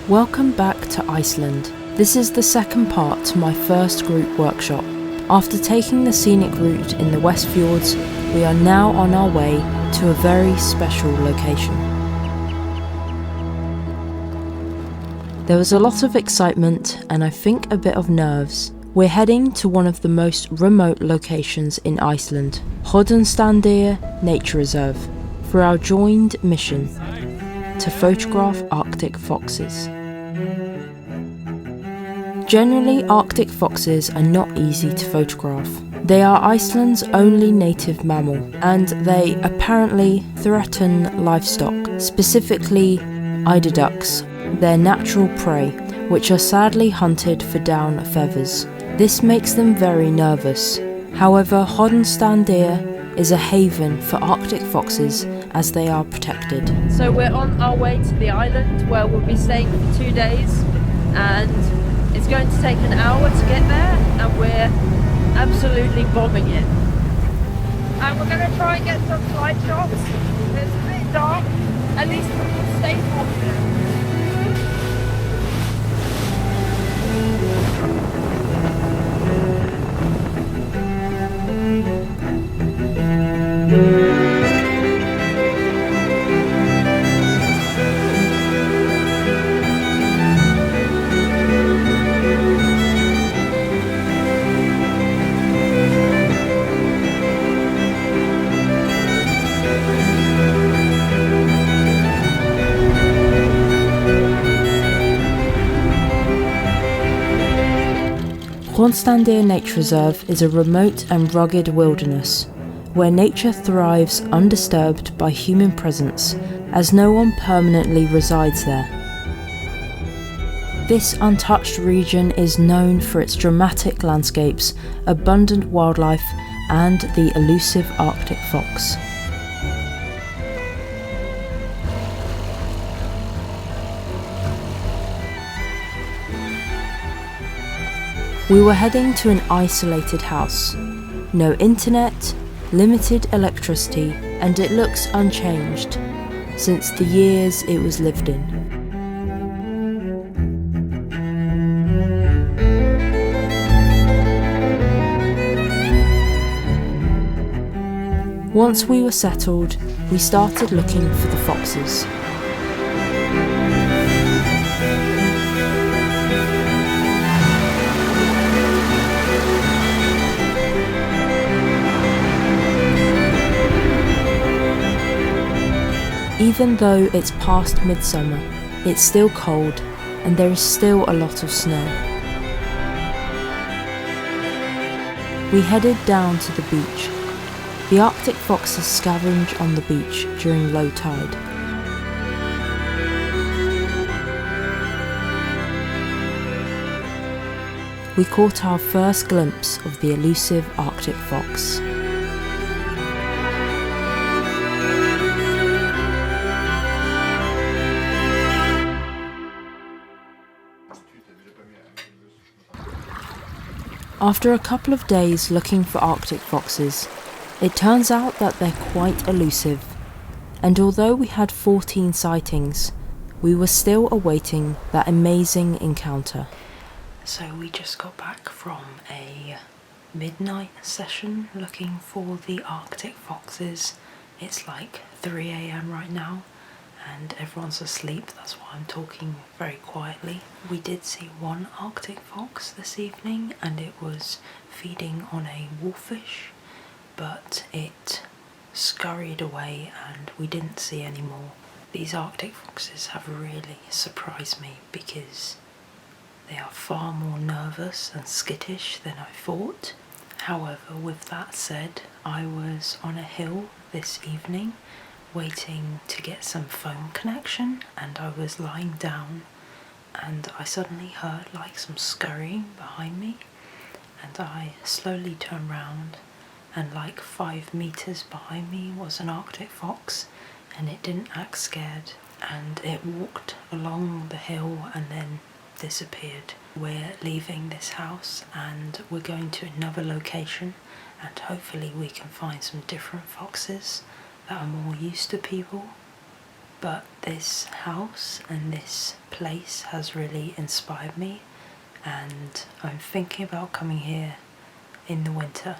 Welcome back to Iceland. This is the second part to my first group workshop. After taking the scenic route in the West Fjords, we are now on our way to a very special location. There was a lot of excitement and I think a bit of nerves. We're heading to one of the most remote locations in Iceland, Hornstandir Nature Reserve, for our joined mission to photograph Arctic foxes. Generally, Arctic foxes are not easy to photograph. They are Iceland's only native mammal, and they apparently threaten livestock, specifically eider ducks, their natural prey, which are sadly hunted for down feathers. This makes them very nervous. However, Hornstandir is a haven for Arctic foxes as they are protected. So we're on our way to the island where we'll be staying for 2 days, and it's going to take an hour to get there, and we're absolutely bombing it. And we're going to try and get some flight shots. It's a bit dark, at least we can stay confident. Hornstandir Nature Reserve is a remote and rugged wilderness where nature thrives undisturbed by human presence, as no one permanently resides there. This untouched region is known for its dramatic landscapes, abundant wildlife, and the elusive Arctic fox. We were heading to an isolated house. No internet, limited electricity, and it looks unchanged since the years it was lived in. Once we were settled, we started looking for the foxes. Even though it's past midsummer, it's still cold and there is still a lot of snow. We headed down to the beach. The Arctic foxes scavenge on the beach during low tide. We caught our first glimpse of the elusive Arctic fox. After a couple of days looking for Arctic foxes, it turns out that they're quite elusive, and although we had 14 sightings, we were still awaiting that amazing encounter. So we just got back from a midnight session looking for the Arctic foxes. It's like 3 AM right now, and everyone's asleep, that's why I'm talking very quietly. We did see one Arctic fox this evening, and it was feeding on a wolfish, but it scurried away and we didn't see any more. These Arctic foxes have really surprised me because they are far more nervous and skittish than I thought. However, with that said, I was on a hill this evening waiting to get some phone connection, and I was lying down and I suddenly heard like some scurrying behind me, and I slowly turned round, and like 5 meters behind me was an Arctic fox, and it didn't act scared, and it walked along the hill and then disappeared. We're leaving this house and we're going to another location, and hopefully we can find some different foxes that are more used to people. but this house and this place has really inspired me, and I'm thinking about coming here in the winter.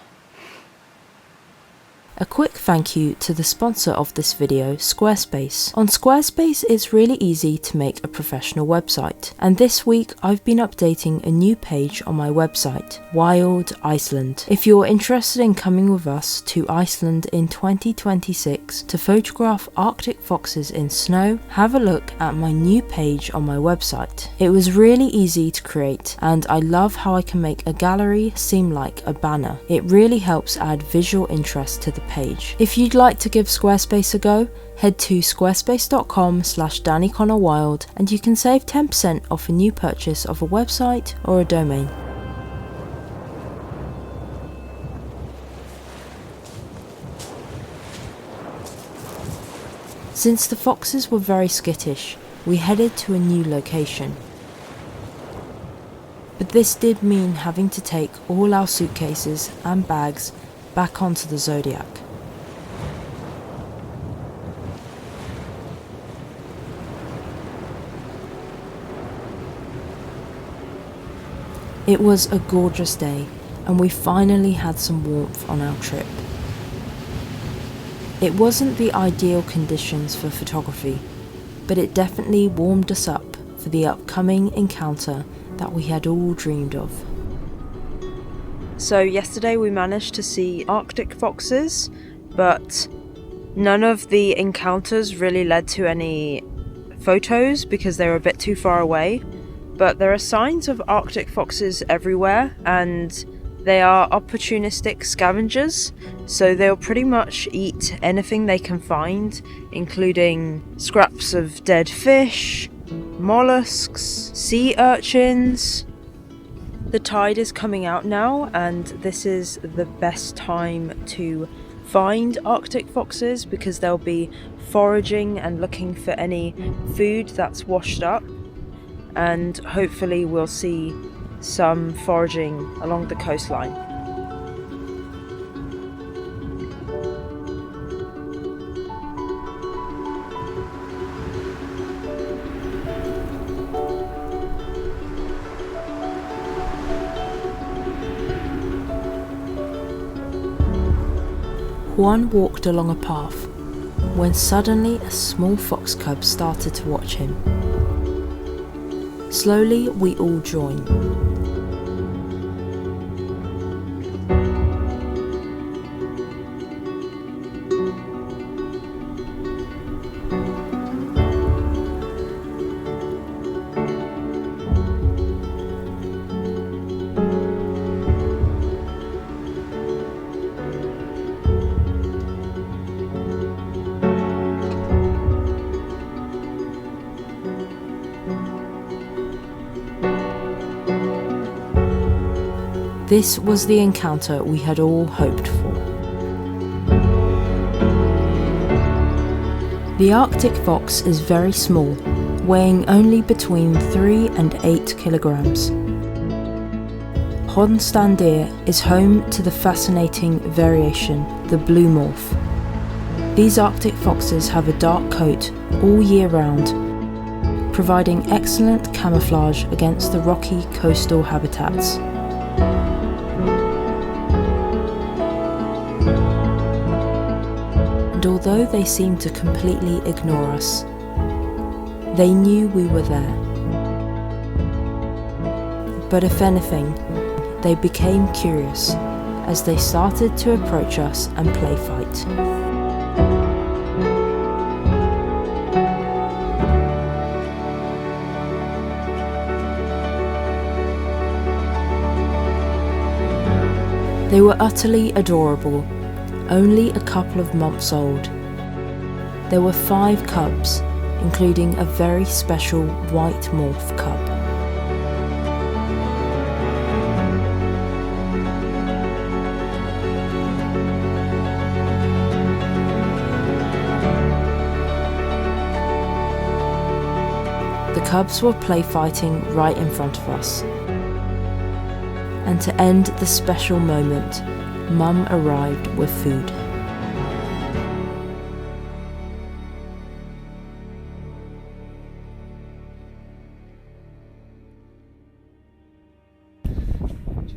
A quick thank you to the sponsor of this video, Squarespace. On Squarespace, it's really easy to make a professional website, and this week I've been updating a new page on my website, Wild Iceland. If you're interested in coming with us to Iceland in 2026 to photograph Arctic foxes in snow, have a look at my new page on my website. It was really easy to create, and I love how I can make a gallery seem like a banner. It really helps add visual interest to the page. If you'd like to give Squarespace a go, head to squarespace.com/daniconnorwild and you can save 10% off a new purchase of a website or a domain. Since the foxes were very skittish, we headed to a new location. But this did mean having to take all our suitcases and bags back onto the Zodiac. It was a gorgeous day, and we finally had some warmth on our trip. It wasn't the ideal conditions for photography, but it definitely warmed us up for the upcoming encounter that we had all dreamed of. So yesterday we managed to see Arctic foxes, but none of the encounters really led to any photos because they were a bit too far away. But there are signs of Arctic foxes everywhere, and they are opportunistic scavengers, so they'll pretty much eat anything they can find, including scraps of dead fish, mollusks, sea urchins. The tide is coming out now, and this is the best time to find Arctic foxes because they'll be foraging and looking for any food that's washed up, and hopefully we'll see some foraging along the coastline. Juan walked along a path when suddenly a small fox cub started to watch him. Slowly we all joined. This was the encounter we had all hoped for. The Arctic fox is very small, weighing only between 3 and 8 kilograms. Hornstandir is home to the fascinating variation, the blue morph. These Arctic foxes have a dark coat all year round, providing excellent camouflage against the rocky coastal habitats. And although they seemed to completely ignore us, they knew we were there. But if anything, they became curious as they started to approach us and play fight. They were utterly adorable, only a couple of months old. There were 5 cubs, including a very special white morph cub. The cubs were play fighting right in front of us. And to end the special moment, Mum arrived with food.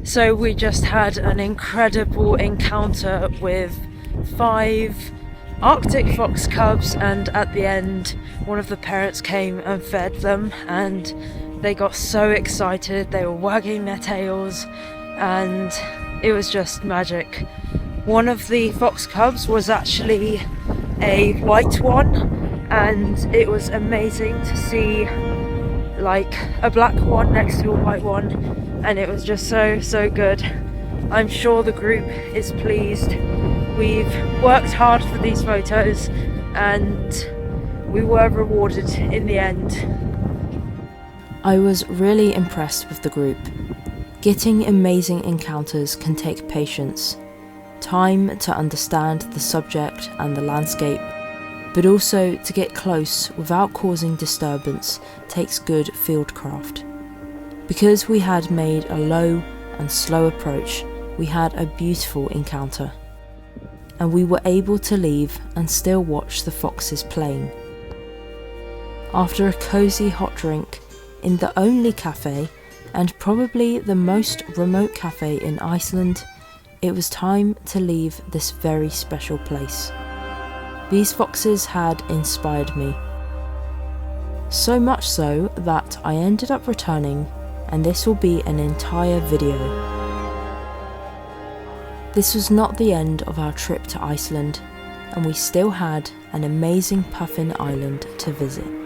So we just had an incredible encounter with 5 Arctic fox cubs, and at the end one of the parents came and fed them, and they got so excited, they were wagging their tails, and it was just magic. One of the fox cubs was actually a white one, and it was amazing to see like a black one next to a white one, and it was just so good. I'm sure the group is pleased. We've worked hard for these photos and we were rewarded in the end. I was really impressed with the group. Getting amazing encounters can take patience, time to understand the subject and the landscape, but also to get close without causing disturbance takes good fieldcraft. Because we had made a low and slow approach, we had a beautiful encounter, and we were able to leave and still watch the foxes playing. After a cosy hot drink in the only cafe, and probably the most remote cafe in Iceland, it was time to leave this very special place. These foxes had inspired me. So much so that I ended up returning, and this will be an entire video. This was not the end of our trip to Iceland, and we still had an amazing Puffin Island to visit.